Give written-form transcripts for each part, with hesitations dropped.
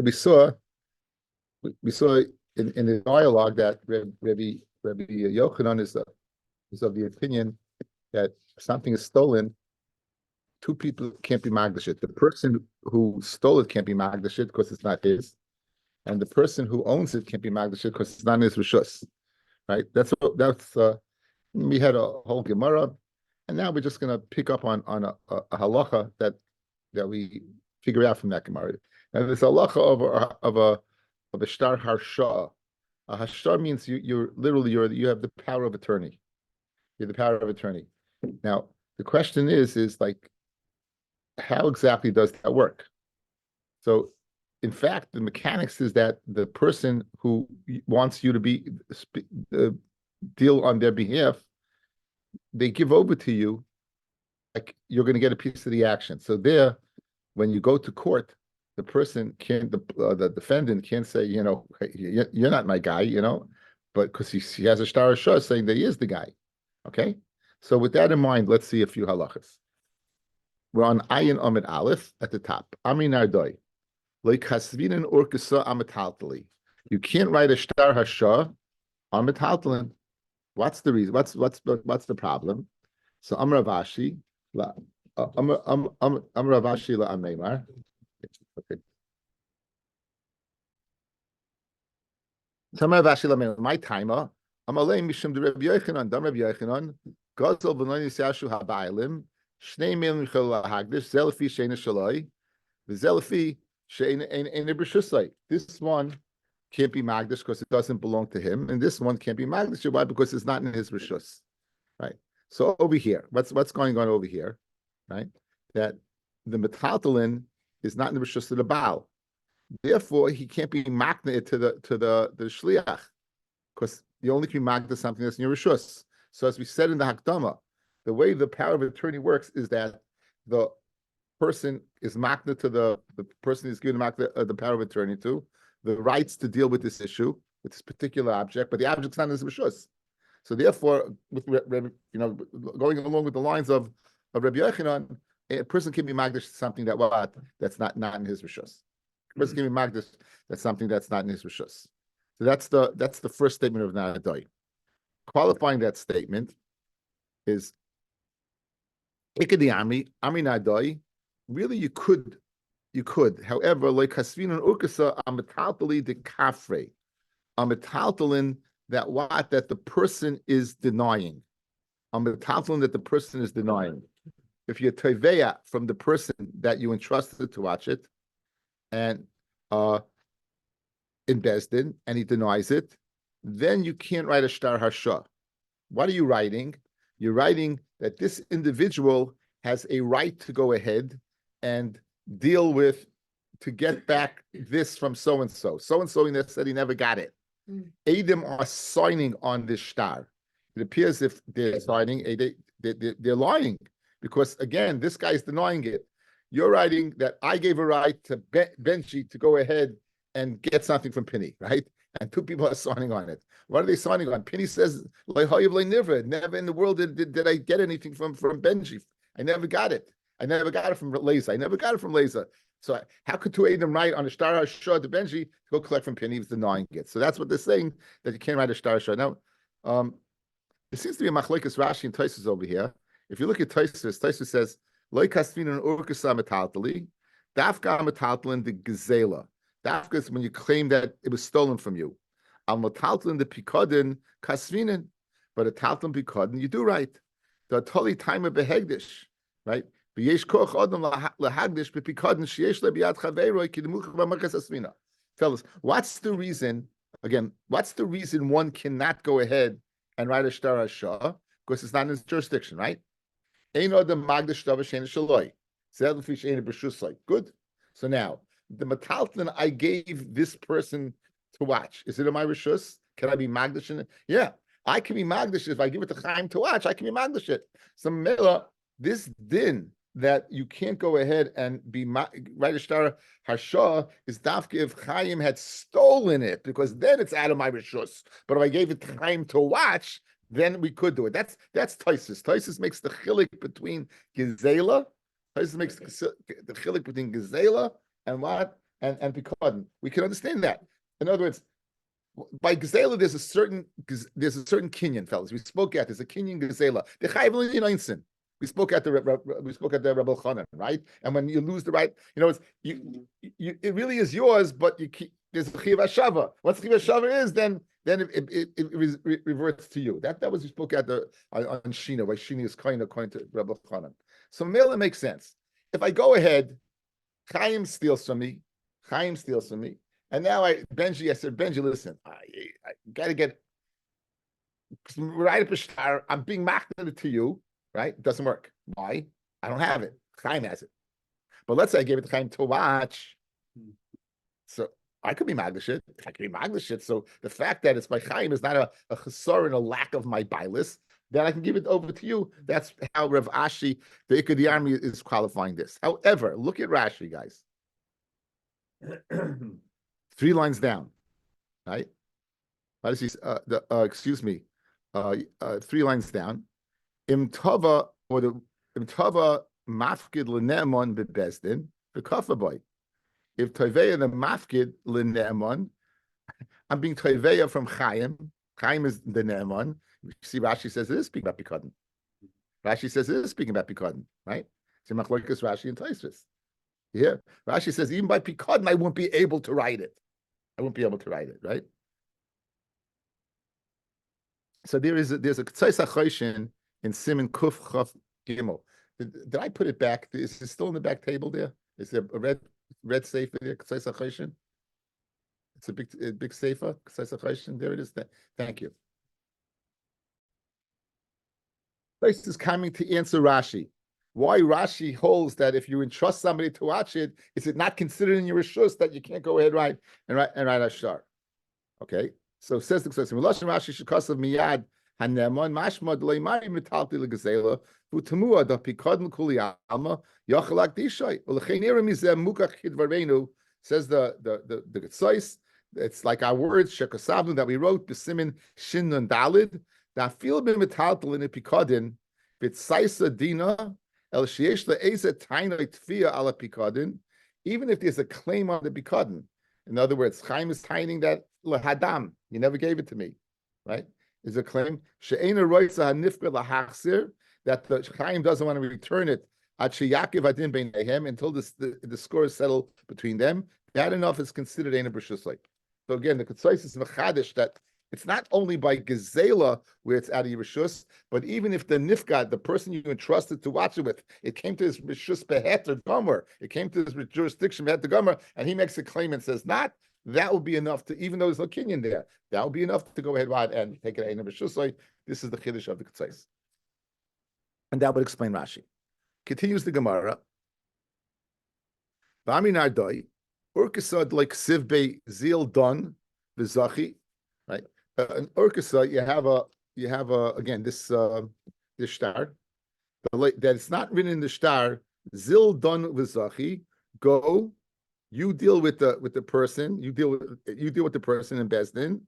We saw in the dialogue that Rabbi Yochanan is of the opinion that if something is stolen, two people can't be magdashit. The person who stole it can't be magdashit because it's not his, and the person who owns it can't be magdashit because it's not his rishus. Right? That's we had a whole Gemara, and now we're just going to pick up on a halacha that we figure out from that Gemara. And this halacha of a shtar harsha. A hashtar means you have the power of attorney. You're the power of attorney. Now the question is like, how exactly does that work? So, in fact, the mechanics is that the person who wants you to deal on their behalf, they give over to you, like you're going to get a piece of the action. So there, when you go to court, the person can't, the defendant can't say, hey, you're not my guy, but because he has a shtar shah saying that he is the guy. Okay, so with that in mind, let's see a few halachas. We're on Ayin Amid Aleph at the top. Amin Ardoi. Like Hasvinin Urkasa Amataltali. You can't write a shtar hashah on metaltalin. What's the reason? What's the problem? So Amravashi la Amravashi la Ameimar. Okay. Amravashi la Ameimar. My timer. Amalei Mishum de Rabbi Yochanan. Dam Rabbi Yochanan. Gazal v'noni yashu habaylim. Shnei mil michal hagdish. Zelafi sheina shaloi. V'zelafi sheina b'shusai. This one can't be magdish because it doesn't belong to him, and this one can't be magdish. Why? Because it's not in his rishus, right? So over here, what's going on over here, right? That the metaltalin is not in the rishus of the Baal, therefore he can't be magnet to the shliach, because you only can be magnet something that's in your rishus. So as we said in the Hakdama, the way the power of attorney works is that the person is magnet to the person is given the power of attorney to the rights to deal with this issue, with this particular object, but the object's not in his rishus. So therefore, going along with the lines of Rabbi Yochanan, a person can be magdish something that's not in his rishus. A person can be magdish that's something that's not in his rishus. So that's the first statement of Nadai. Qualifying that statement is Ikadi Ami Nadai. Really, you could. However, like Hasvin and Ukasa, Amataltalin de Kafre, Amataltalin that the person is denying. Amataltalin that the person is denying. If you're Teveya from the person that you entrusted to watch it, and in Bezdin, and he denies it, then you can't write a shtar harsha. What are you writing? You're writing that this individual has a right to go ahead and deal with to get back this from so-and-so. So-and-so said he never got it. Eidim are signing on this shtar. It appears if they're signing, they're lying. Because again, this guy's denying it. You're writing that I gave a right to Benji to go ahead and get something from Penny, right? And two people are signing on it. What are they signing on? Penny says, never in the world did I get anything from Benji. I never got it. I never got it from Leza. So how could two Adam write on a shtar hashah to Benji to go collect from Penny? He was denying it. So that's what they're saying, that you can't write a shtar hashah. Now, there seems to be a machlekes Rashi and Tosfos over here. If you look at Tosfos says, Loi kasvin and urkasa metaltali, dafka metaltalin the gezela. Dafka is when you claim that it was stolen from you. Al metaltalin the pikadin kasvinin, but a taltalin pikadin you do right. The tali timer behegdish, right? Tell us, what's the reason? Again, what's the reason one cannot go ahead and write a shtar hashah? Because it's not in his jurisdiction, right? Good. So now, the metaltalin I gave this person to watch, is it in my rishus? Can I be magdish in it? Yeah, I can be magdish. If I give it to Chaim to watch, I can be magdish it. So Mela, this din that you can't go ahead and be write a shtar hashah is dafka if Chaim had stolen it, because then it's out of my rishus. But if I gave it to Chaim to watch, then we could do it. That's Tosfos. Tosfos makes the chilik between gezela Taisus makes the chilik between gezela and what and pikadon. We can understand that. In other words, by gezela there's a certain kinyan, fellas. We spoke at there's a kinyan gezela. The chayv l'inayinsin. We spoke at the Rebbe Chanan, right? And when you lose the right, it's it really is yours, but you keep there's chiv hashava. Once chiv hashava is, then it reverts to you. That was we spoke at the on Shina, why Shina is kind of according to Rebbe Chanan. So Mela makes sense. If I go ahead, Chaim steals from me, and now I said, Benji, listen, I gotta get right up a star. I'm being marketed to you. Right? It doesn't work. Why? I don't have it. Chaim has it. But let's say I gave it to Chaim to watch. So I could be Magdashit. I could be Magdashit. So the fact that it's by Chaim is not a chesor and a lack of my bilis. Then I can give it over to you. That's how Rav Ashi, the Ikad Army, is qualifying this. However, look at Rashi, guys. 3 lines down. Right? How does he, excuse me. 3 lines down. Imtava or the imtava mafkid l'ne'emon bebezdin v'kafaboy. If toiveya the mafkid l'ne'emon, I'm being toiveya from Chaim. Chaim is the ne'emon. You see, Rashi says it is speaking about pikadon. Rashi says it is speaking about pikadon, right? So machlokas Rashi and Tosfos. Yeah, Rashi says even by pikadon I won't be able to write it. Right? So there's a k'tzais achoshin in Siman Kuf Chaf Gimel. Did I put it back? Is it still in the back table there? Is there a red sefer there? K'tzais achoshin. It's a big sefer. K'tzais achoshin. There it is. Thank you. This is coming to answer Rashi. Why Rashi holds that if you entrust somebody to watch it, is it not considered in your rishus that you can't go ahead and write a shtar? Okay. So says the K'tzais. Rashi shekasav miyad. Hanemon mashma d'lei mari mitalti legazela v'tamua da pikadon kuli alma yachalak dishay u'lechein ira mizeh mukach chidvarenu, says the K'tzais. It's like our words shekasavnu that we wrote b'simin shin and dalid da fil b'im mitalti in pikadon v'tzaisa dina el sheyesh le'ezeh tainoi tfia ala pikadon, even if there's a claim on the pikadon. In other words, Chaim is taining that lehadam, you never gave it to me, right? Is a claim she'ena roitza hanifka lahachsir, that the Chaim doesn't want to return it at sheyakiv adin beinehem until the score is settled between them. That enough is considered ena b'shusay. So again, the K'tzais is mechadish that it's not only by gezela where it's out of your rishus, but even if the nifgad, the person you entrusted to watch it with, it came to his rishus beheter gomer, it came to his jurisdiction beheter gomer, and he makes a claim and says not. That will be enough to, even though there's no kinyan there, that will be enough to go ahead and take it in a b'shusay. This is the chiddush of the K'tzais, and that would explain Rashi. Continues the Gemara. V'ami nardoi urkasad like sivbei zil don v'zachi, right? An urkasa, you have a again this star that it's not written in the star zil don v'zachi. Go. You deal with the person. You deal with the person in Bezdin,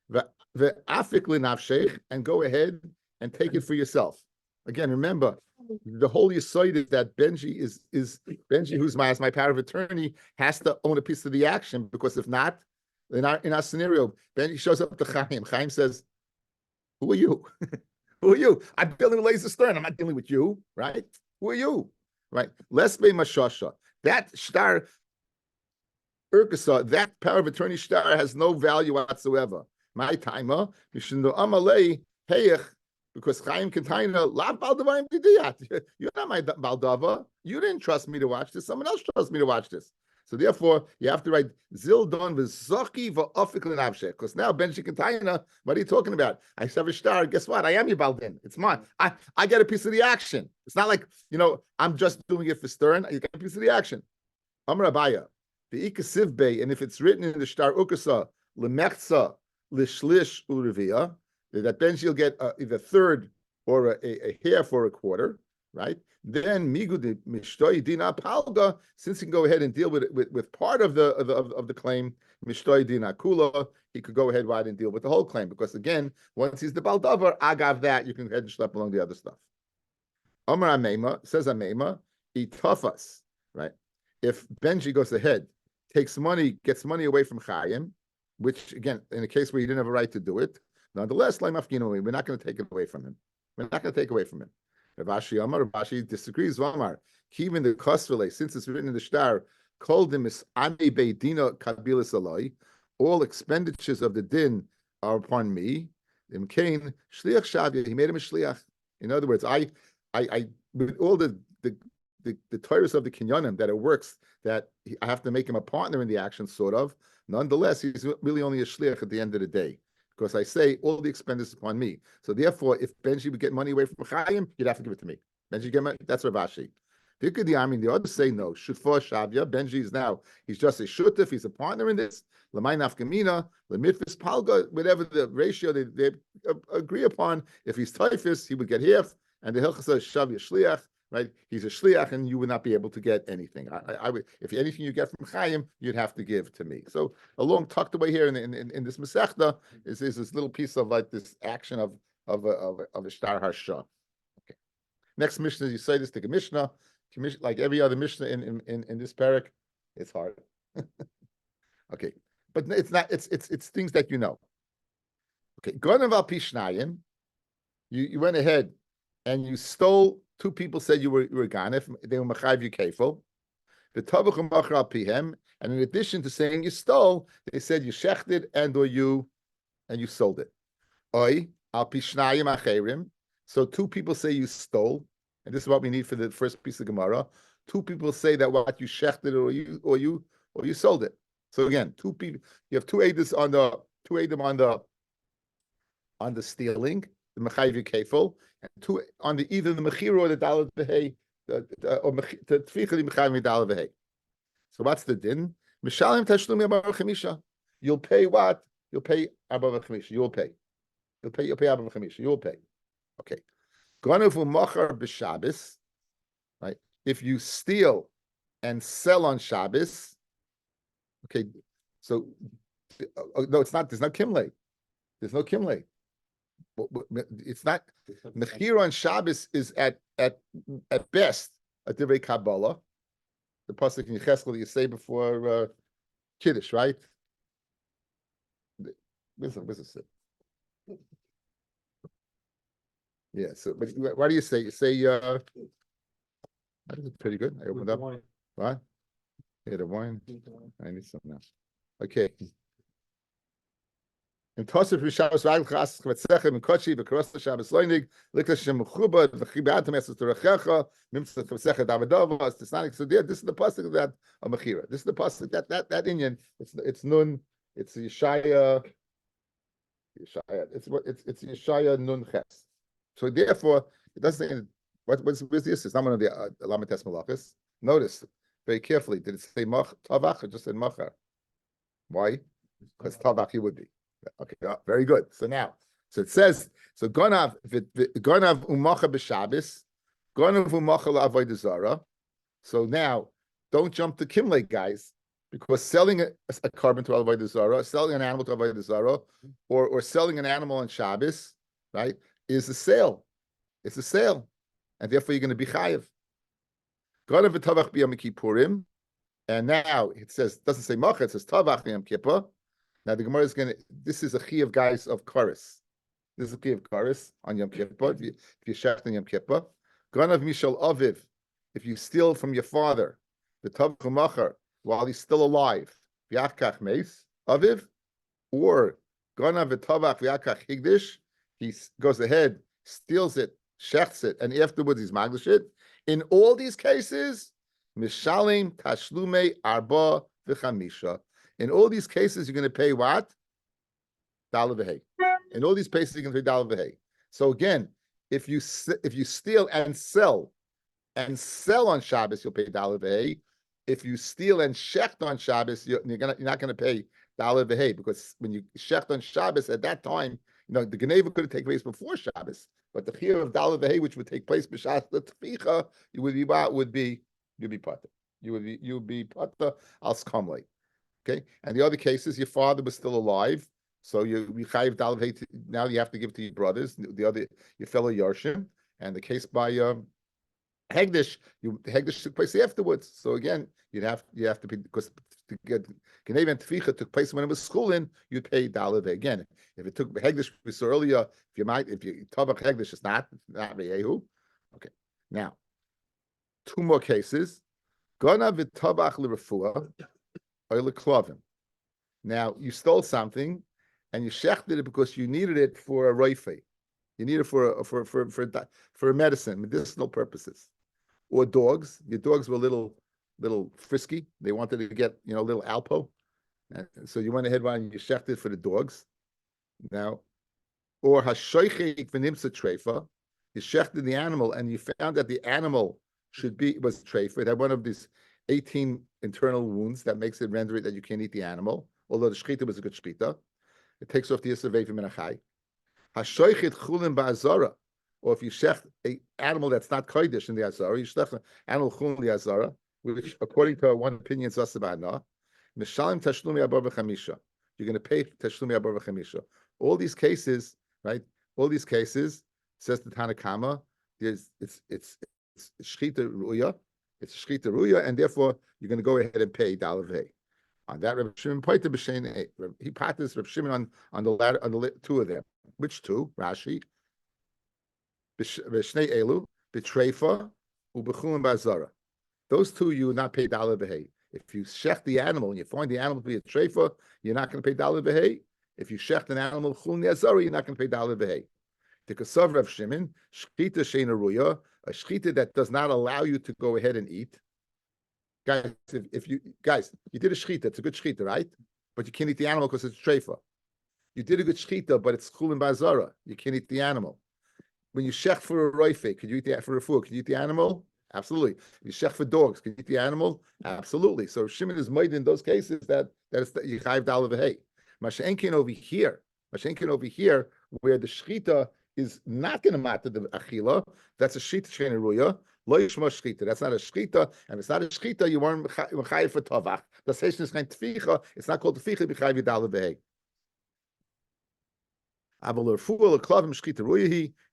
the afik linafshech, and go ahead and take it for yourself. Again, remember the whole yisoid is that Benji is Benji, who's my power of attorney, has to own a piece of the action, because if not, in our scenario, Benji shows up to Chaim. Chaim says, "Who are you? Who are you? I'm dealing with Laser Stern. I'm not dealing with you, right? Who are you, right? Let's be mashasha. That star." Urkasa, that power of attorney star has no value whatsoever. My timer, amalei heyech, because Chaim Kentaina, la baldavayim b'diyat. You're not my baldava. You didn't trust me to watch this. Someone else trusts me to watch this. So therefore, you have to write zildon v'zochi v'ofik l'navsheh. Because now Benji Kentaina, what are you talking about? I have a star. Guess what? I am your baldin. It's mine. I get a piece of the action. It's not like I'm just doing it for Stern. You get a piece of the action. Amar Abaya. The ikasivbe, and if it's written in the shtar ukasa lemechza lishlish urivia, that then she'll get either a third or a half or a quarter, right? Then migu mishtoi dina palga, since he can go ahead and deal with part of the claim, mishtoi dina kula, he could go ahead and deal with the whole claim, because again, once he's the baldavar, agav that you can go ahead and schlep along the other stuff. Amar Amema says Amema, Itafas, right? If Benji goes ahead, gets money away from Chaim, which again, in a case where he didn't have a right to do it, nonetheless, we're not going to take it away from him. We're not going to take away from him. Rav Ashi disagrees. Vamar, even the Kosvele, since it's written in the Shtar, called him is Ani Beidina Kabilas Aloi, all expenditures of the din are upon me. Imkain Shliach Shavia, he made him a Shliach. In other words, I with all the Torahs of the Kinyanim that it works, that I have to make him a partner in the action, sort of. Nonetheless, he's really only a shliach at the end of the day, because I say all the expenditures upon me. So therefore, if Benji would get money away from Chaim, you'd have to give it to me. Benji get money. That's Rav Ashi. The others say no. Shutfa Shavya. Benji is now, he's just a shutaf. He's a partner in this. Lamay nafkamina, lemifis palga, whatever the ratio they agree upon. If he's typhus, he would get half, and the hilchah says Shavya shliach. Right, he's a shliach, and you would not be able to get anything. I would, if anything you get from Chaim, you'd have to give to me. So along tucked away here in this Masechta is this little piece of like this action of a shtar harsha. Okay. Next Mishnah, you say this to Mishnah, like every other Mishnah in this parak, it's hard. Okay, but it's not. It's things that you know. Okay, Gonav al Pishnayim, you went ahead and you stole. Two people said you were ganef. They were machayiv you kefil. The tavuch machar al pihem, and in addition to saying you stole, they said you shechted and you sold it. Oy al pishnayim acherim. So two people say you stole, and this is what we need for the first piece of Gemara. Two people say that what you shechted or you sold it. So again, two people. You have two edus on the stealing, the mechayiv you kefil. Two on the either the mechira or the dalet behei, or the tficha mechayim dalet behei. So what's the din? Mishalim tashlumi abar chemisha. You'll pay what? You'll pay abar chemisha. You'll pay abar chemisha. You'll pay. Okay. Gonavu machar b'Shabbos. Right. If you steal and sell on Shabbos, okay. So no, it's not. There's no kimle. There's no kimle. It's not. Mechira on Shabbos is at best a divrei Kabbalah. The pasuk in Yecheskel that you say before Kiddush, right? Where's it? Yeah. So, but why do you say? You say. That is pretty good. I opened up. What? Yeah, the wine. I need something else. Okay. In Tosef Rishavos Vaglchas Kvatzechem and Kochi V'Karosta Shabbos Loinig Liklashem Mechuba V'Chibat Meses Torachecha Mimtzat Kvatzechem Davadova. It's not. So this is the pasuk of that of Mechira. This is the pasuk that Indian. It's Nun. It's Yeshaya. It's Yeshaya Nun Ches. So therefore, it doesn't say where's this? It's not one of the Lamites Malachis. Notice very carefully. Did it say Tavach or just said Machar? Why? Because Tavach he would be. Okay, very good. So it says, so Gonav umacha b'Shabbos, Gonav umacha la'avodah zara. So now, don't jump to Kimle, guys, because selling a carbon to avodah zara, selling an animal to avodah zara, or selling an animal on Shabbos, right, is a sale. It's a sale, and therefore you're going to be chayiv. Gonav v'tavach b'yom kippurim, and now it says, doesn't say macha, it says tavach b'yom kippur. Now the Gemara is going to. This is a chi of guys of Karis. This is a chi of Karis on Yom Kippur. If you shecht on Yom Kippur, Ganav Mishal Aviv. If you steal from your father, the Tav Machar while he's still alive, V'Yachkach Meis Aviv, or Ganav V'Tavach V'Yachkach Higdish. He goes ahead, steals it, shechts it, and afterwards he's maglish it. In all these cases, Mishalim Tashlume Arba V'Chamisha. In all these cases, you're going to pay what? Dollar v'hei. In all these cases, you're going to pay dollar v'hei. So again, if you steal and sell on Shabbos, you'll pay dollar v'hei. If you steal and shecht on Shabbos, you're not going to pay dollar v'hei, because when you shecht on Shabbos at that time, the Geneva could have taken place before Shabbos, but the chiyuv of dollar v'hei, which would take place b'shas l'tficha, you'd be pata. You would be pata al skamlei. Okay, and the other cases, your father was still alive, so you chayiv dal v'hei. Now you have to give to your brothers, your fellow Yarshim, and the case by Hegdish took place afterwards. So again, you have to be, because to get Geneva and Tficha took place when it was schooling, you'd pay Dalave. Again, if it took Hegdish we saw earlier, if you Tabach Hegdish, it's not Reyehu. Okay. Now, two more cases. Gona v'tabach l'refua or l'klovim. Now, you stole something and you shechted it because you needed it for a roife. You need it for a medicine, medicinal purposes. Or dogs. Your dogs were a little frisky. They wanted to get, a little alpo. And so you went ahead and you shechted for the dogs. Now, or hashoichik v'nimsa treifa. You shechted the animal and you found that the animal was treifa. It had one of these 18 internal wounds that makes it render it that you can't eat the animal. Although the shechita was a good shechita. It takes off the yisavei from minachai. Hashoichet chulin ba'azara, or if you shecht an animal that's not kodesh in the azara, you shecht an animal chulin the azara, which according to one opinion is asabana. Mishalim tashlumi abar v'chamisha. You're going to pay tashlumi abar v'chamisha. All these cases, right? All these cases, says the Tanakama, it's shchita ruya, it's shchita ruya, and therefore you're going to go ahead and pay dalavei. On that, Rabbi Shimon pointed b'shein. He patas Rabbi Shimon on the two of them. Which two? Rashi. B'shnei elu b'treifa u'b'chulin b'azara. Those two you will not pay dollar b'hei. If you shech the animal and you find the animal to be a treifa, you're not going to pay dollar b'hei. If you shech an animal chulin b'azara, you're not going to pay dollar b'hei. The kasav Rav Shimon shchita sheina ruya, a shchita that does not allow you to go ahead and eat. Guys, if you did a shchita, it's a good shchita, right? But you can't eat the animal because it's a treifa. You did a good shchita, but it's chulin b'azara. You can't eat the animal. When you shech for a roife, could you eat for a food? Could you eat the animal? Absolutely. You shech for dogs, could you eat the animal? Absolutely. So Shimon is made in those cases that you chayv dal v'hei. Mashenkin over here, where the shchita is not going to matter the achila. That's a shchita shein ruya. Lo yishma shchita. That's not a shchita, and it's not a shchita. You weren't mechayev for tovach. The session is kind tficha. It's not called tficha. B'chayv dal v'hei.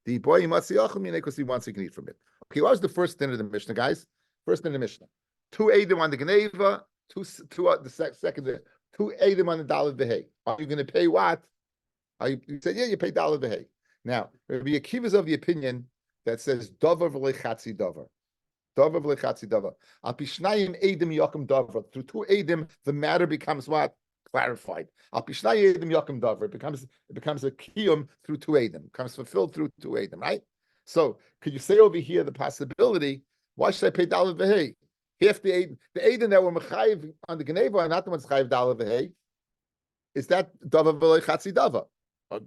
Because he wants he can eat from it. Okay, what was the first din of the Mishnah, guys? First din of the Mishnah. 2 Eidim on the Geneva, the second, 2 Eidim on the Daled V'hei. Are you going to pay what? You said, yeah, you pay Daled V'hei. Now, Rabbi Akiva is of the opinion that says, Dover v'lechatzi Dover. Dover v'lechatzi Dover. Al pishnayim Eidim yakum Dover. Through 2 Eidim, the matter becomes what? Clarified. Al pishnai edim yakum davar. It becomes a kiyum through 2 edim. Becomes fulfilled through 2 edim, right? So could you say over here the possibility? Why should I pay dalad v'hei? If the edim that were mechayiv on the geneva are not the ones chayiv dalad v'hei, is that davar v'lei chatzi davar?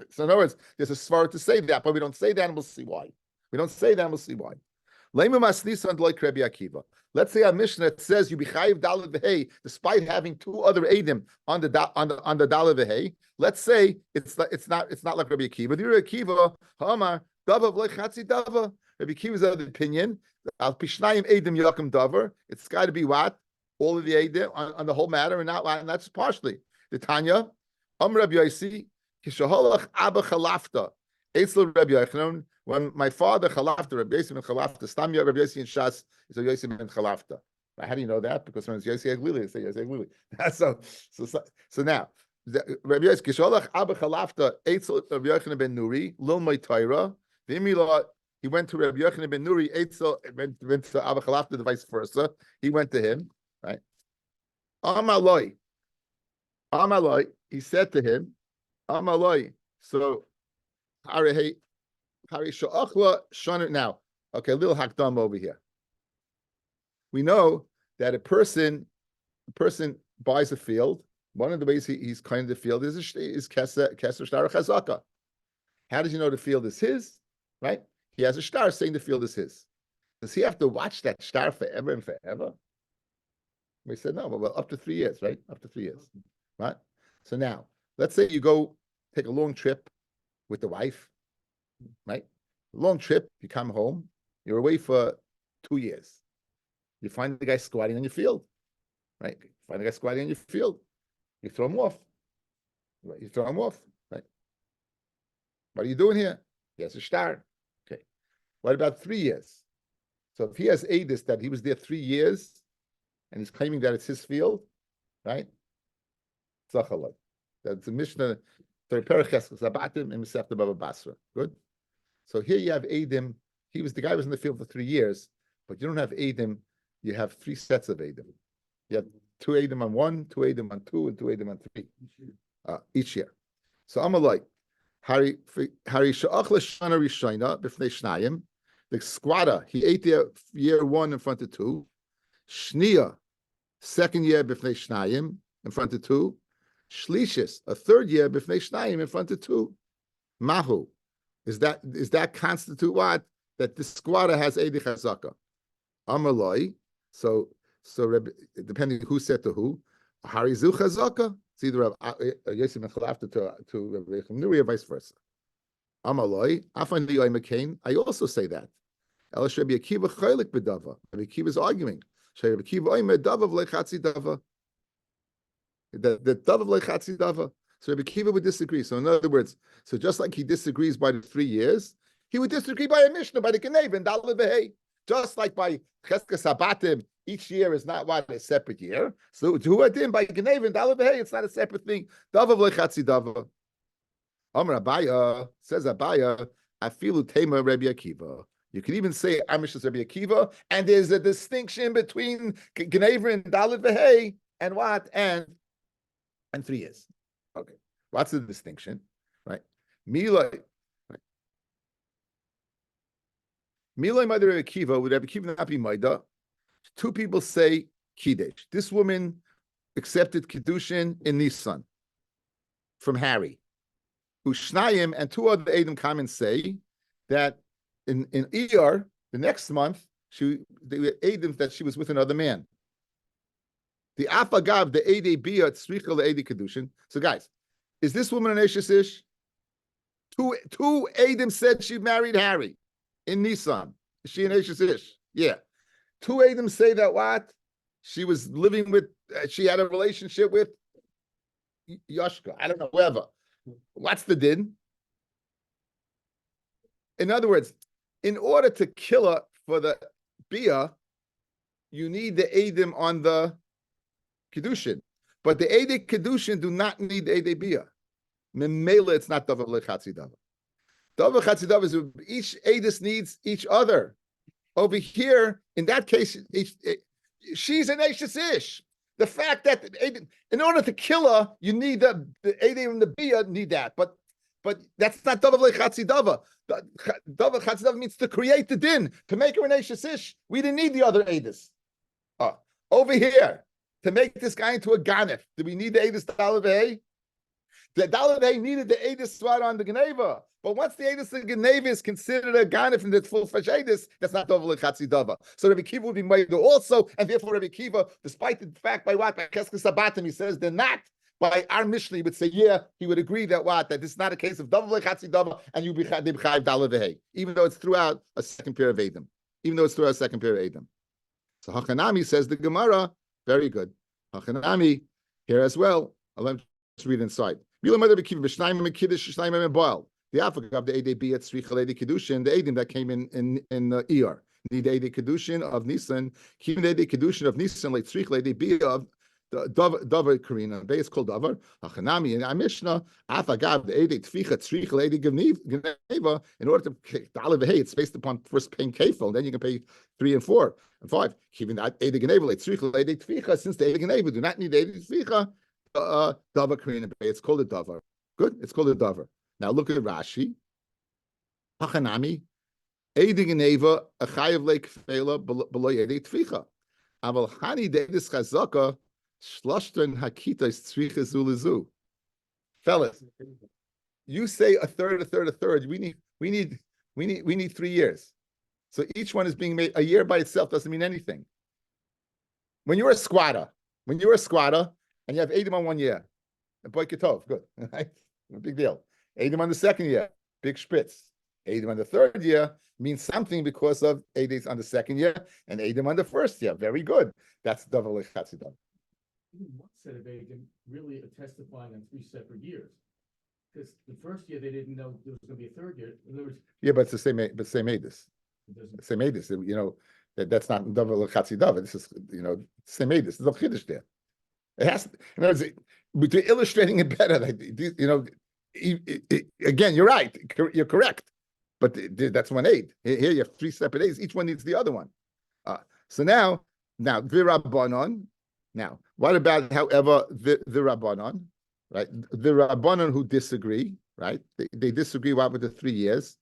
So in other words, there's a svara to say that, but we don't say that, and we'll see why. We don't say that, and we'll see why. Let's say a Mishnah says you be chayiv dalad v'hei despite having 2 other edim on the dalad v'hei. Let's say it's not like Rabbi Akiva. The Rabbi Akiva Hamar dava v'lechatzi dava. Rabbi Akiva is of the opinion al pishnayim edim yakum davar. It's got to be what, all of the edim on the whole matter, and not just partially. The Tanya Rabbi Yosi kishaholach abba chalafta eitzel Rabbi Yochanan. When my father Chalafta, Rabbi Yosi ben Chalafta, Stamya Rabbi Yosi in Shas is a Yosi ben Chalafta. How do you know that? Because when it's Yosi Aglili, they say Yosi Aglili. So now, Rabbi Yosi Kisholach Abba Chalafta Eitzel Rabbi Yochanan ben Nuri Lil May Torah. He went to Rabbi Yochanan ben Nuri. Eitzel went to Abba Chalafta, the vice versa. He went to him, right? Amaloi. He said to him, Amaloi. So, Arehei. Now, okay, a little hakdam over here. We know that a person buys a field. One of the ways he's claiming the field is keser shtar chazaka. How does he know the field is his? Right? He has a shtar saying the field is his. Does he have to watch that shtar forever and forever? We said no. Well, up to 3 years, right? Up to 3 years, right? So now, let's say you go take a long trip with the wife. Right? Long trip, you come home, you're away for 2 years. You find the guy squatting on your field. Right? You find the guy squatting on your field. You throw him off. Right? You throw him off. Right? What are you doing here? He has a shtar. Okay. What about 3 years? So if he has Adis that he was there 3 years, and he's claiming that it's his field, right? Zachalai. That's the Mishnah. Good. So here you have Adim. The guy was in the field for 3 years, but you don't have Adim. You have 3 sets of Adim. You have 2 Adim on 1, 2 Adim on 2, and 2 Adim on 3 each year. So I'm like, Hari Sha'ach L'Shana Rishayna B'fnei Shnayim. The squatter, he ate there year 1 in front of 2. Shnia, second year B'fnei Shnayim in front of 2. Shlishis, a third year B'fnei Shnayim in front of 2. Mahu, is that constitute what? That the squatter has Eidi Chazaka. Amaloi, so depending who said to who, Harizu Chazaka. It's either Yosef ben Chalafta to Rabbi Nuri or vice versa. Amaloi, Afan Liyoi McCain. I also say that. Elash Rabbi Akiva Chaylik B'Dava. Rabbi Akiva is arguing. Rabbi Akiva Oimer Dava V'Lechatzi Dava. The Dava V'Lechatzi Dava. So Rabbi Akiva would disagree. So in other words, so just like he disagrees by the 3 years, he would disagree by a Mishnah, by the Geneva and Daled V'Hei. Just like by Cheskes Sabatim, each year is not a separate year. So to Adim by Geneva and Daled V'Hei, it's not a separate thing. Dava V'Lechatzi Dava. Amar Abaya, says Abaya, Afilu Tema Rabbi Akiva. You can even say Amish is Rabbi Akiva, and there's a distinction between Geneva and Daled V'Hei and what? And 3 years. Okay. What's the distinction? Right? Milai. Right. Milai Mother Rabbi Akiva, would Rabbi Akiva not be Maida? 2 people say Kiddush. This woman accepted Kiddushin in Nisan from Harry. Ushnayim and 2 other Edom come and say that in Iyar, the next month, they were Edom that she was with another man. The Afagav, the Ede Bia, Tzricha Ede Kedushin. So guys, is this woman an Eshes Ish? 2 Edom said she married Harry in Nisan. Is she an Eshes Ish? Yeah. 2 Edom say that what? She was living with, she had a relationship with Yoshka. I don't know, whoever. What's the din? In other words, in order to kill her for the Bia, you need the Edom on the Kedushin. But the Ede Kedushin do not need the Ede Bia. Memela, it's not Dava Lechatzi Dava. Dava Lechatzi Dava is each Edis needs each other. Over here, in that case, she's an Eshes Ish. The fact that in order to kill her, you need the Ede and the Bia need that. But that's not Dava Lechatzi Dava. Dava Lechatzi Dava means to create the din, to make her an Eshes Ish. We didn't need the other Edis. Over here, to make this guy into a Ganef, do we need the Edis Daled V'Hei? The Daled V'Hei needed the Edis Swar on the Geneva. But once the Edis of Geneva is considered a Ganef and the full Fash Edis, that's not Dava Lechatzi Dava. So Rabbi Kiva would be made also, and therefore Rabbi Kiva, despite the fact by what? By Cheskes Sabatim, he says they're not. By our Mishnah, he would say, yeah, he would agree that what? That this is not a case of Dava Lechatzi Dava, and you be Chayiv Daled V'Hei, even though it's throughout a second pair of Edom. So Hachanami says the Gemara, very good. Hachanami here as well. I'll just read inside. The Afagav, the Ede Biyat Tzricha Ede Kedushin, the Edom that came in Iyar. The Ede Kedushin of Nisan, Kim the Ede Kedushin of Nisan, like Tzricha Ede Biyat of Davar Karina. It's called Davar. Hachanami and Mishnah. Afagav, the Ede Tficha Tzricha Ede Geneva. In order to Daled V'Hei, it's based upon first paying kefil, then you can pay 3 and 4 and 5. Even that Ede Geneva, like Tzricha Ede Tficha, since the Ede Geneva do not need Ede Tficha, Davar Karina. It's called a Davar. Good. It's called a Davar. Now look at Rashi. Hachanami, Ede Geneva, a Chayav Lake Fela below Ede Tficha. Aval Hani Deidis Chazaka, Shloshten Hakitas Tzricha Zulizu. Fellas, you say a third. We need 3 years. So each one is being made. A year by itself doesn't mean anything. When you're a squatter, and you have Edom on 1 year, Boy Ketov, good, right? Big deal. Edom on the 2nd year, big spritz. Edom on the 3rd year means something because of Edom on the 2nd year and Edom on the 1st year. Very good. That's Dava Lechatzi Dava. One set of Edom really are testifying on 3 separate years. Because the 1st year they didn't know there was going to be a 3rd year. In other words, yeah, but it's the same Edis. it doesn't. Same Edis. You know, That's not davar lechatzi davar. This is, same aid. This is a chiddush there. It has, in other words, to illustrating it better, again, you're right. You're correct. But that's one aid. Here you have three separate aids. Each one needs the other one. So now v'rabbanon. Now, what about, however, the rabbanon, right? The rabbanon who disagree, right? They disagree with the 3 years,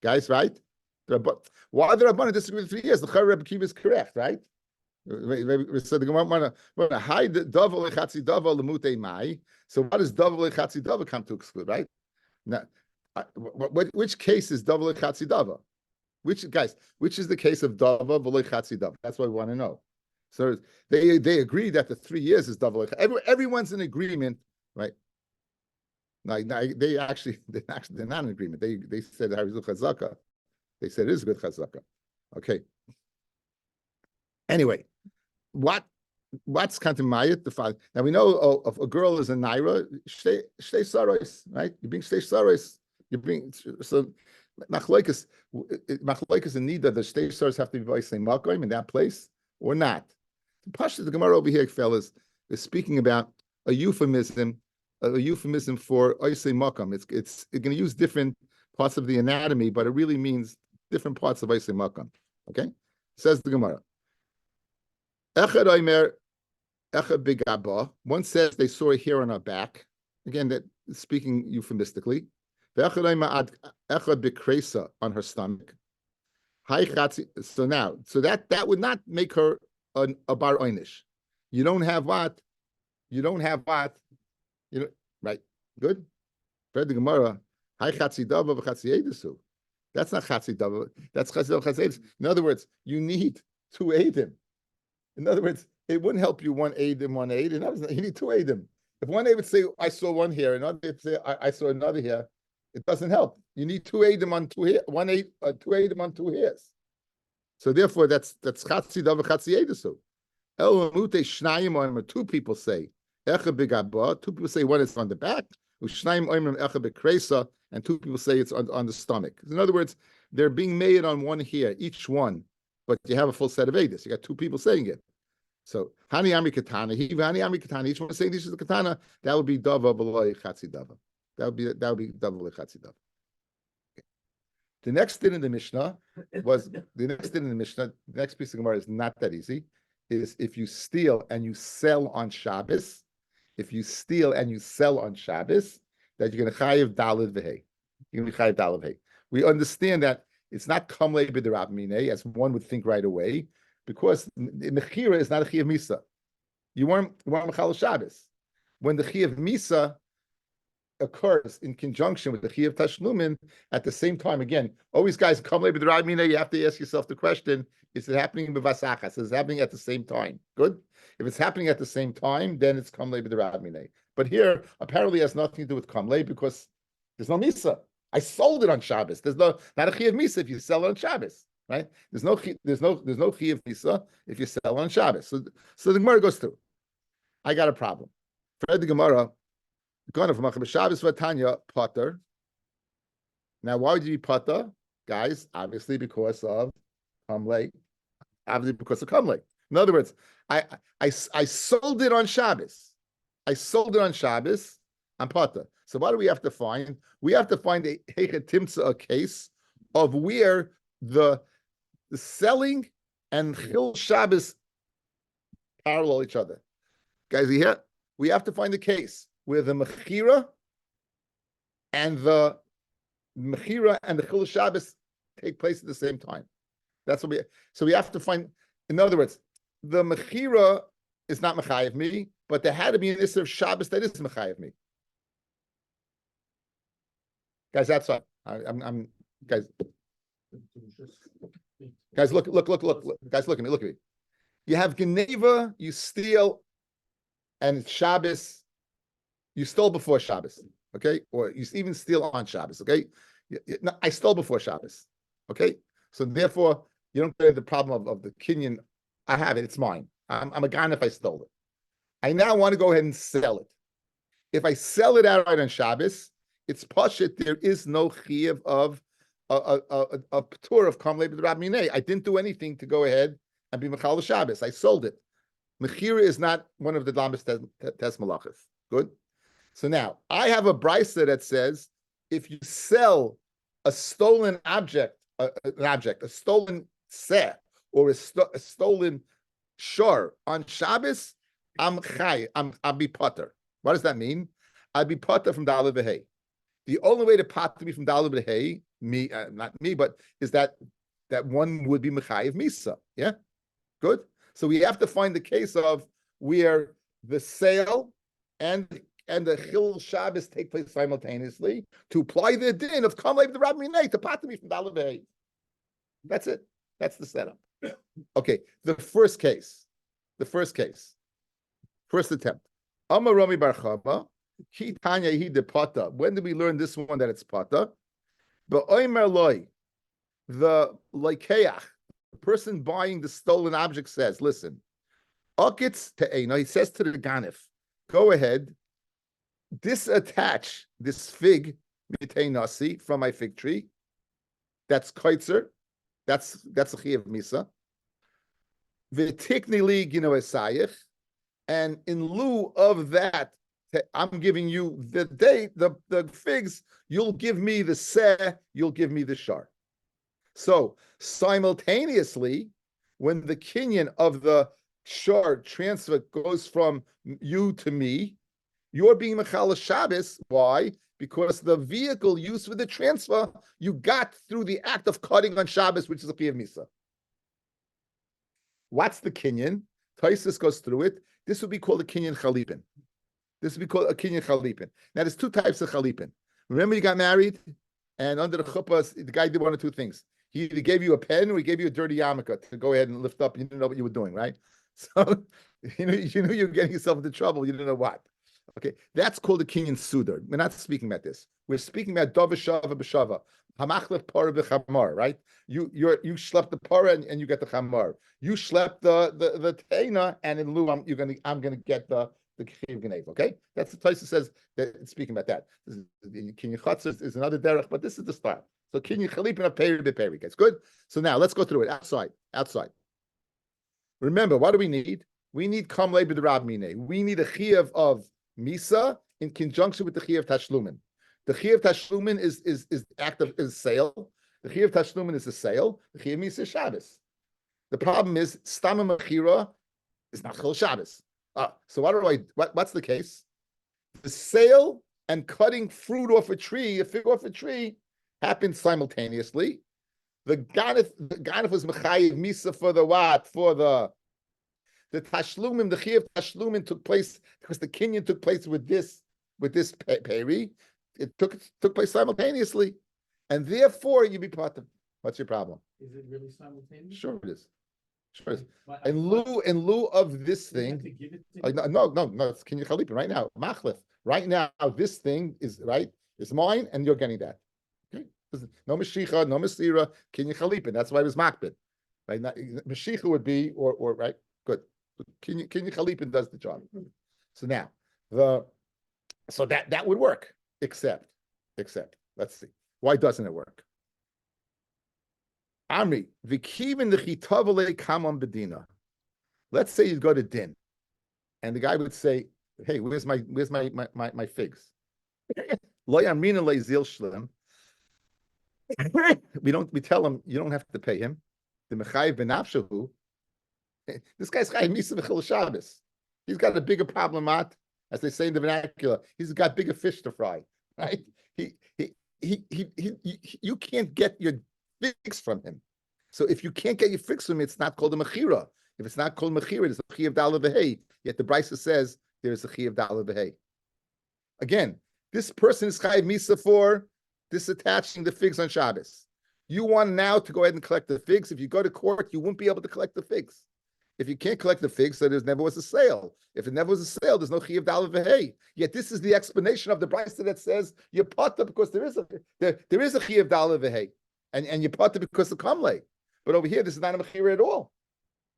guys, right? Why the rabbanon disagree with 3 years? The Rabbi Kiva is correct, right? So the Gemara want to hide the davar lechatzi davar lemutei mai. So what does davar lechatzi davar come to exclude, right? Now, which case is davar lechatzi davar? Which is the case of davar v'lechatzi davar? That's what we want to know. So they agree that the 3 years is davar lechatzi. Everyone's in agreement, right? They're not in agreement. They said harizu chazaka. They said it is good chazaka. Okay. Anyway, what's kantimayit the father? Now we know if a girl is a naira, shtei saros, right? You bring shtei saros. You bring so machlokes in neither the shtei saros have to be by same makom in that place or not. The Pasha, the Gemara over here, fellas, is speaking about a euphemism for oisei makom. It's going to use different parts of the anatomy, but it really means different parts of oisei makom. Okay, says the Gemara. Echad oimer, echad bigaba. One says they saw a hair on her back. Again, that speaking euphemistically. Echad oimer echad bikresa on her stomach. So now, that would not make her a bar oinish. You don't have what? Right? Good. Read the Gemara. Hai chatzi dava v'chatzi edisu. That's not chatzi dava. That's chatzi dava v'chatzi edisu. In other words, you need 2 eidim. In other words, it wouldn't help you 1 aid and 1 aid. You need 2 aidim. If one aid would say, I saw one here, another would say, I saw another here, it doesn't help. You need 2 aidim on 2 here, 2 aidim on 2 hairs. So therefore, that's chatzi dava v'chatzi edisu. El shnayim oimer. 2 people say echa b'gaba. 2 people say one is on the back. Ushnayim oimer echa b'kresa, and 2 people say it's on the stomach. In other words, they're being made on one here, each one, but you have a full set of edis. You got 2 people saying it. So hani ami katana, hani ami katana. Each one saying this is the katana. That would be dava b'loy chatzi dava. That would be dava b'loy chatzi dava. The next thing in the Mishnah was the next piece of Gemara is not that easy. Is if you steal and you sell on Shabbos, that you're going to chayiv daled v'hei. You're going to chayiv daled v'hei. We understand that it's not kamlei b'derabmine, as one would think right away, because mechira is not a chiyav misa. You weren't mechal Shabbos. When the chiyav misa occurs in conjunction with the chiyav tashlumin at the same time, again, always guys kamlei b'derabmine. You have to ask yourself the question: is it happening b'vasachas? Is it happening at the same time? Good. If it's happening at the same time, then it's kamlei b'derabmine. But here, apparently, it has nothing to do with kamlei because there's no misa. I sold it on Shabbos. There's not a chiyav misa if you sell it on Shabbos, right? There's no chiyav misa if you sell on Shabbos. So the Gemara goes through. I got a problem. For the Gemara, going from Shabbos v'Tanya potter. Now, why would you be potter, guys? Obviously, because of kamlei. Obviously, because of kamlei. In other words, I sold it on Shabbos. I sold it on Shabbos. I'm potter. So what do we have to find? We have to find a case of where the selling and Chil Shabbos parallel each other. Guys, here we have to find a case where the Mechira and the Chil Shabbos take place at the same time. That's what we have to find. In other words, the Mechira is not Mechayev me, but there had to be an Isser of Shabbos that is Mechayev me. Guys, that's what I'm guys. Guys, look. Guys, look at me. You have Geneva, you steal, and it's Shabbos. You stole before Shabbos, okay? Or you even steal on Shabbos, okay? No, I stole before Shabbos, okay? So therefore, you don't get the problem of the Kenyan. I have it, it's mine. I'm a gan if I stole it. I now want to go ahead and sell it. If I sell it outright on Shabbos, it's pashut. There is no chiyuv of a tour of Kam Leib Rabbi Minei. I didn't do anything to go ahead and be Mechal Shabbos. I sold it. Mechira is not one of the Lamas Tes Malachas. Good. So now I have a brisa that says if you sell a stolen object, a stolen seh, or a stolen shor on Shabbos, I'll be potter. What does that mean? I'll be potter from Daled V'Hei. The only way to potter me from Daled V'Hei, not me, but is that one would be Mechayiv Misa. Yeah, good. So we have to find the case of where the sale and the Chil Shabbos take place simultaneously to apply the din of Kam Leib the Rabbi Minei to potter me from Daled V'Hei. That's it. That's the setup. Okay, the first attempt. Amar Rami Bar Chava, Ki Tanya Hi de Pata. When did we learn this one that it's Pata? But Oimer Loi, the Leikeach, the person buying the stolen object says, listen, Okitz Te'ena, he says to the Ganif, go ahead, disattach this fig, Mitei Nasi, from my fig tree. That's Kaitzer. That's a Chiyav Misa. V'tikni li gino esayich. And in lieu of that, I'm giving you the figs, you'll give me the seh, you'll give me the shar. So simultaneously, when the kinyan of the shar transfer goes from you to me, you're being Mechal Shabbos. Why? Because the vehicle used for the transfer, you got through the act of cutting on Shabbos, which is a Chiyav Misa. What's the kinyan? Taisus goes through it. This would be called a kinyan chalipin. This would be called a kinyan chalipin. Now, there's two types of chalipin. Remember, you got married, and under the chuppah, the guy did one of two things. He either gave you a pen or he gave you a dirty yarmulke to go ahead and lift up. You didn't know what you were doing, right? So you knew you were getting yourself into trouble. You didn't know what. Okay, that's called a kinyan sudar. We're not speaking about this. We're speaking about dov shava b'shava. Hamachlef para b'chamar, right? You schlepp the para and you get the chamar. You schlepp the teina, and in lieu I'm gonna get the chiv genev. Okay, that's the Taisa says that it's speaking about that. Kinyan chatzis is another derech, but this is the style. So kinyan chalipin of peri b'peri. It's good. So now let's go through it outside. Remember, what do we need? We need kam leib b'drab mine. We need a chiyav of misa in conjunction with the chiyav tashlumin. The chiyav tashlumin is act of sale. The chiyav tashlumin is a sale. The chiyav misa is Shabbos. The problem is stama mechira is not chol Shabbos. So what's the case? The sale and cutting fruit off a tree, a fig off a tree, happens simultaneously. The ganif was mechayiv misa for the what? For the tashlumim, the chiyav tashlumim took place because the kinyan took place with this peri. It took place simultaneously, and therefore you be part of. What's your problem? Is it really simultaneous? Sure it is. Sure it is. In lieu of this thing, no, it's kinyan chalipin right now. Machlef right now. This thing is mine, and you're getting that. Okay, no mashicha, no masira, kinyan chalipin. That's why it was makbid. Right now, mashicha would be or right. Good. Kinyan chalipin does the job. So now so that would work. Except, let's see. Why doesn't it work? Amri, v'kivin l'chitavale kamam bedina. Let's say you go to din, and the guy would say, "Hey, where's my figs?" Lo yamrina le'zil shlem. We tell him you don't have to pay him. The mechayiv benafshahu. This guy's chayiv misa v'chil Shabbos. He's got a bigger problem, as they say in the vernacular. He's got bigger fish to fry, right? You can't get your figs from him. So if you can't get your figs from him, it's not called a mechira. If it's not called mechira, it's a chiyav daled v'hei. Yet the brisa says there's a chiyav daled v'hei. Again, this person is chayiv misa for disattaching the figs on Shabbos. You want now to go ahead and collect the figs. If you go to court, you won't be able to collect the figs. If you can't collect the figs, so there never was a sale. If it never was a sale, there's no chiyav daled v'hei. Yet this is the explanation of the brisa that says you potter because there is a chiyav daled v'hei, and you potter because of kamle. But over here, this is not a mechira at all,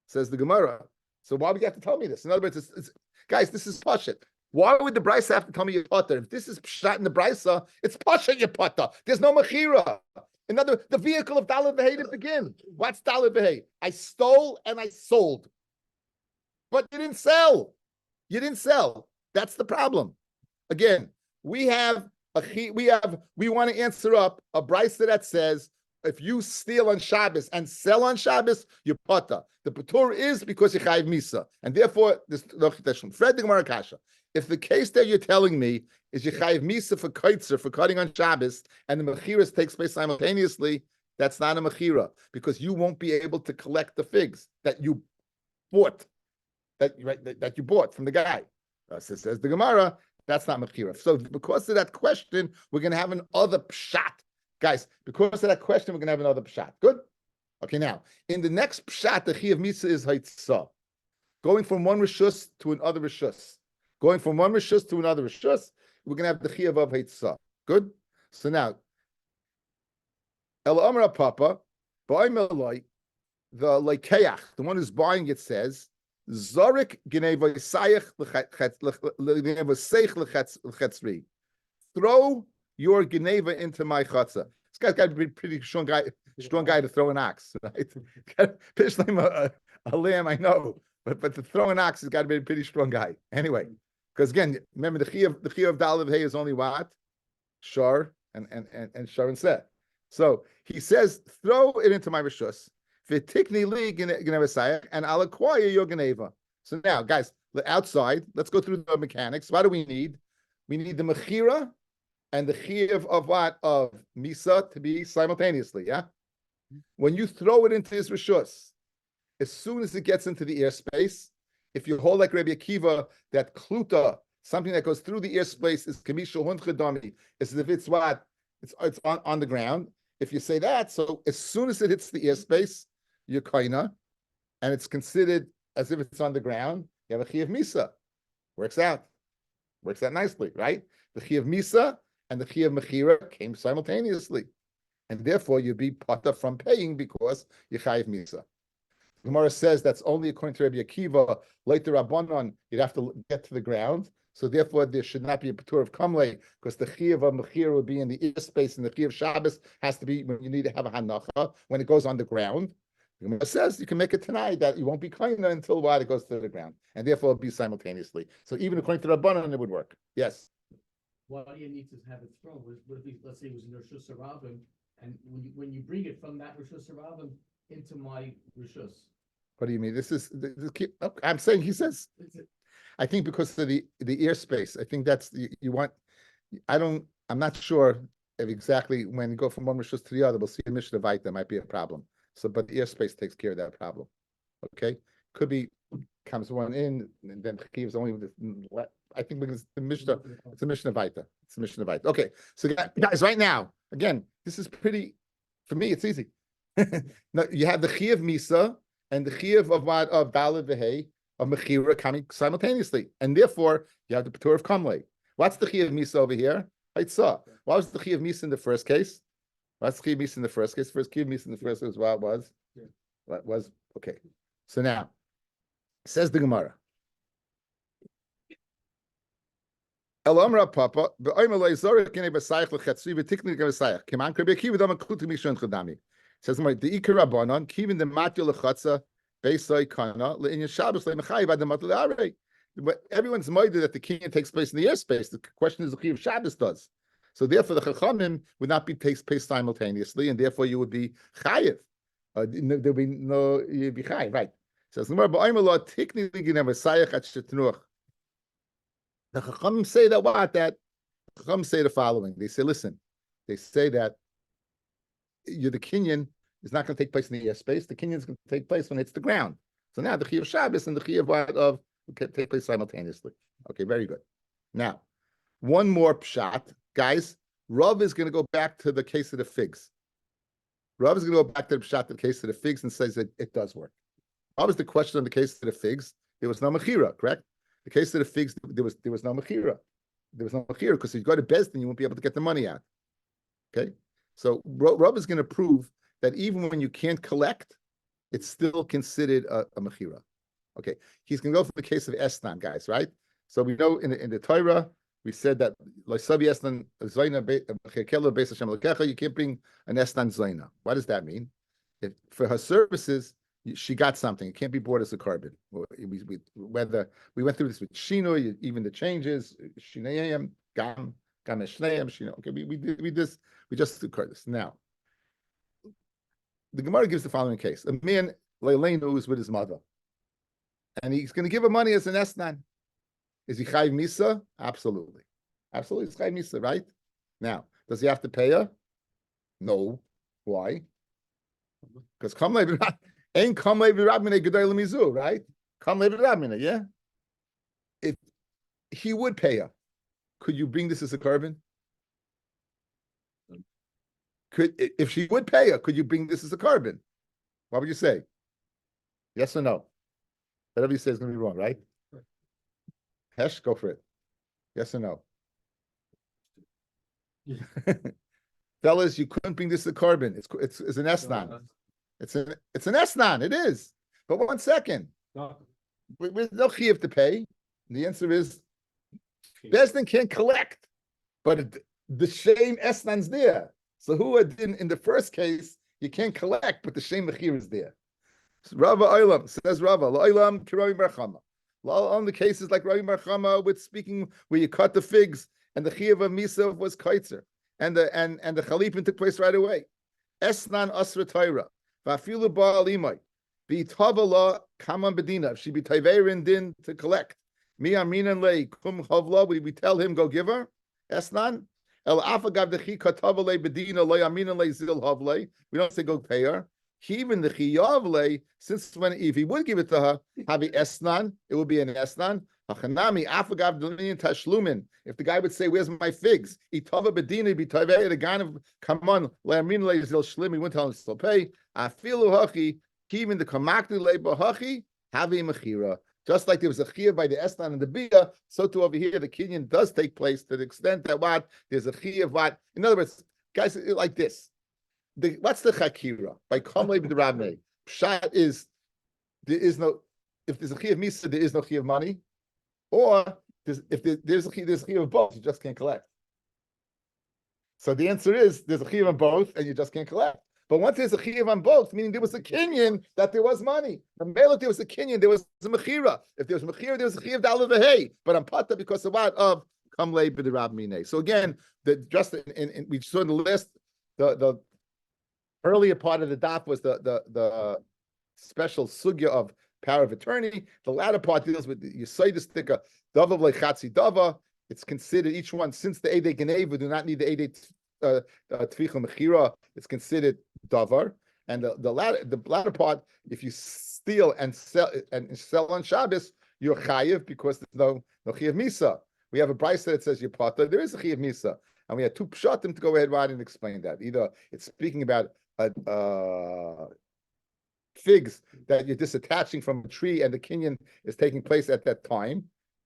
says the Gemara. So why would you have to tell me this? In other words, guys, this is pashut. Why would the brisa have to tell me you potter? If this is pshat in the brisa, it's pashut you potter. There's no mechira. Another, the vehicle of Dalet V'Hei to begin. What's Dalet V'Hei? I stole and I sold. But you didn't sell. You didn't sell. That's the problem. Again, we want to answer up a brisa that says if you steal on Shabbos and sell on Shabbos, you're pata. The patur is because you chayiv misa, and therefore this Fred the Gemara Kasha. If the case that you're telling me is you chayiv misa for kaitzer for cutting on Shabbos, and the mechiras takes place simultaneously, that's not a mechira because you won't be able to collect the figs that you bought, that you bought from the guy. Says the Gemara, that's not mechira. So because of that question, we're going to have another pshat. Guys, because of that question, we're going to have another pshat. Good? Okay, now, in the next pshat, the chiyuv misa is haitzah. Going from one rishus to another rishus. Going from one rishus to another rishus, we're going to have the chiyuv of haitzah. Good? So now, El Amra Papa, the lekeach, the one who's buying it says, Zorik gneva sayach lechetzri. Throw your gneva into my chatzah. This guy's got to be a pretty strong guy to throw an ox, right? Pitch him a lamb, I know, but to throw an ox has got to be a pretty strong guy. Anyway, because again, remember the chiyuv of Dalet V'Hei is only what? Shar and Shar and Seh. So he says, throw it into my rishus. And I'll acquire your geneva. So now, guys, outside, let's go through the mechanics. What do we need? We need the mechira and the chiyuv of what? Of misa to be simultaneously, yeah? When you throw it into his rishus, as soon as it gets into the airspace, if you hold like Rabbi Akiva, that kluta, something that goes through the airspace is kamisha hunchadami, as if it's what? It's on the ground. If you say that, so as soon as it hits the airspace, you're kaina, and it's considered as if it's on the ground. You have a chiyuv misa. Works out nicely, right? The chiyuv misa and the chiyuv mechira came simultaneously, and therefore you'd be pata from paying because you chayiv misa. Gemara says that's only according to Rabbi Akiva. Later Rabbanon, you'd have to get to the ground. So therefore, there should not be a patur of kamlei because the chiyuv of mechira would be in the airspace, and the chiyuv Shabbos has to be when you need to have a hanacha when it goes on the ground. The Gemara says you can make it tonight that you won't be kaina until while it goes to the ground, and therefore it'll be simultaneously. So even according to Rabbanon, it would work. Yes. Why do you need to have it thrown? What if let's say it was in Rishus Harabim, and when you bring it from that Rishus Harabim into my Rishus? What do you mean? I'm saying he says. I think because of the airspace. I think that's you want. I'm not sure if exactly when you go from one rishus to the other. We'll see a Mishnah Vayta might be a problem. So, but the airspace takes care of that problem. Okay, could be comes one in and then gives only. I think because the Mishnah, it's a Mishnah Vayta. It's a Mishnah Vayta. Okay, so guys, right now, again, this is pretty. For me, it's easy. Now, you have the chiyuv misa and the chiyuv of what of Dalet V'Hei of mechira coming simultaneously, and therefore you have the patur of kamlei. What's the chiyuv misa over here? Haitzah. What was the chiyuv misa in the first case? What's the chiyuv misa in the first case? First chiyuv misa in the first case, what was? Yeah. What was? Okay. So now, says the Gemara. El Amra Papa, says the Ikar Rabbanon, kivin the matil lechatza. But everyone's minded that the kinyan takes place in the airspace. The question is the chiyuv Shabbos does. So therefore, the chachamim would not be takes place simultaneously, and therefore you would be chayiv. There'd be no you'd be chayiv, right? Says the chachamim say that what that the chachamim say the following. They say, listen, they say that you're the kinyan. It's not going to take place in the airspace. The kinyan is going to take place when it's the ground. So now the chiyuv Shabbos and the chiyuv of can take place simultaneously. Okay, very good. Now, one more pshat, guys. Rav is going to go back to the case of the figs. Rav is going to go back to the pshat, the case of the figs, and says that it does work. What was the question on the case of the figs? There was no mechira, correct? The case of the figs, there was no mechira. There was no mechira because if you go to Bezdin, you won't be able to get the money out. Okay, so Rav is going to prove that even when you can't collect, it's still considered a mechira. Okay, he's going to go for the case of Esnan, guys, right? So we know in the Torah, we said that you can't bring an esnan zaina. What does that mean? If for her services, she got something. It can't be bought as a carbon. Whether we went through this with Shino, even the changes, Shinayim, Gam Eshneim, Shino. Okay, we just occurred this. Now, the Gemara gives the following case: a man Leilenu is with his mother, and he's going to give her money as an esnan. Is he chayv misa? Absolutely, absolutely. It's chayv misa, right? Now, does he have to pay her? No. Why? Because ain't kam le'virabmine gedol mizu, right? Kam le'virabmine, yeah. If he would pay her, could you bring this as a carbon? If she would pay her, could you bring this as a carbon? What would you say? Yes or no? Whatever you say is going to be wrong, right? Hesh, go for it. Yes or no? Yeah. Fellas, you couldn't bring this to carbon. It's an esnan. It's an esnan. It is. But 1 second. No. With no chiyuv to pay. The answer is Bezdin can't collect, but the shame esnan's there. So who didn't in the first case you can't collect, but the shame mechir is there. So Rava Olam says Rava Olam Kiroi Barchama. On the cases like Rabbi Marchama with speaking where you cut the figs and the chiyuv of misa was kaitzer and the chalipin took place right away. Esnan asra Torah vafilu ba'alimai b'tavala kaman bedina. If she be tayverin din to collect mi aminan lei kum chavla, we tell him go give her esnan el afagav dechi katavalei bedina loy aminan lei zil havlei. We don't say go pay her. Even the chiyavle, since if he would give it to her, have a esnan, it would be an esnan. Hachanami afagav delian tashlumin. If the guy would say, "Where's my figs?" Itava bedina b'tavei the guy of come on le'amin le'zil shlim. He wouldn't tell him to still pay. Afilu hachi even the kamaknu le'bahachi have a mechira. Just like there was a chiyuv by the esnan and the bia, so too over here the kinyan does take place to the extent that what there's a chiyuv what. In other words, guys, like this. What's the chakira by kamle b'derabnei? Pshat is there is no, if there's a chiyuv misa, there is no chiyuv money, or if there's a chiyuv of both, you just can't collect. So the answer is there's a chiyuv on both, and you just can't collect. But once there's a chiyuv on both, meaning there was a kinyan that there was money. The male, if there was a kinyan, there was a mechira. If there was mechira, there was a chiyuv dal v'hei. But I'm pata because of what of kamle b'derabnei. So again, just in we saw in the list the earlier part of the daf was the special sugya of power of attorney. The latter part deals with the Yisayda sticker, dava v'lechatzi dava. It's considered each one, since the Eidei Geneva do not need the Eidei Tficha Mechira, it's considered davar. And the latter part, if you steal and sell on Shabbos, you're chayiv because there's no chayiv misa. We have a brisa that says you're pata. There is a chayiv misa. And we had two pshatim to go ahead and explain that. Either it's speaking about figs that you're disattaching from a tree and the kinyan is taking place at that time.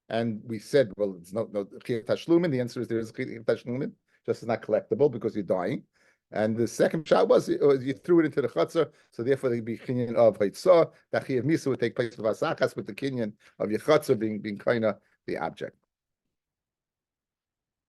And we said, well, it's no chiyuv tashlumin. The answer is there is chiyuv tashlumin, just is not collectible because you're dying. And the second shot was you threw it into the chutzner, so therefore there'd be kinyan of haitzah. That chiyuv misa would take place with vasachas, with the kinyan of your chutzner being kind of the object.